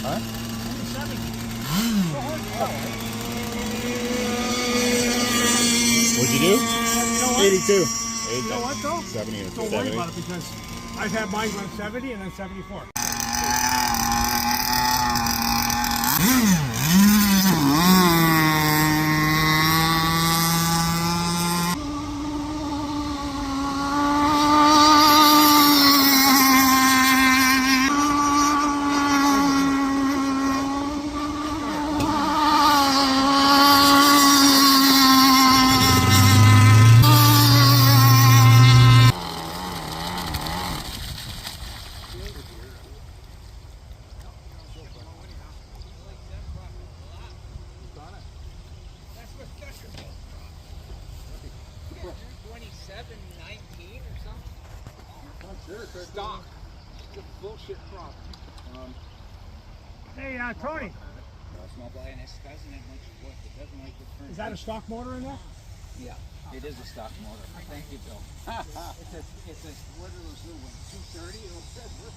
Huh? 70. What'd you do? You know what? 82. You know what though? 70 and Don't 70. worry about it because I've had mine run 70 and then 74. Stock. It's a bullshit crop. Hey, Tony, Small block and it doesn't have much wood. It doesn't like the current. is that a stock motor in there? Yeah, it is a stock motor. Thank you, Bill. it's a what are those little ones? 230. It says what?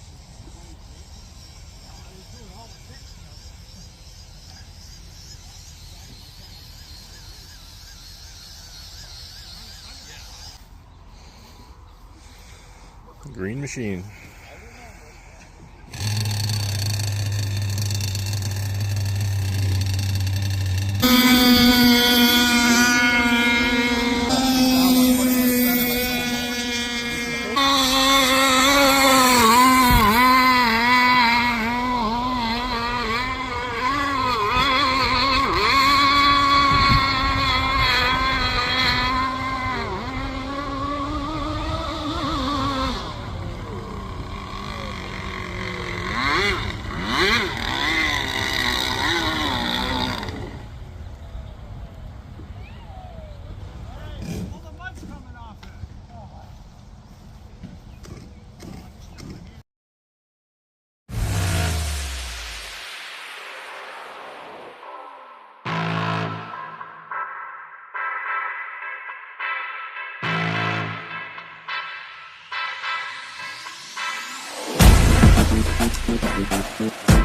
Green machine. All the mud's coming off it. Thank you.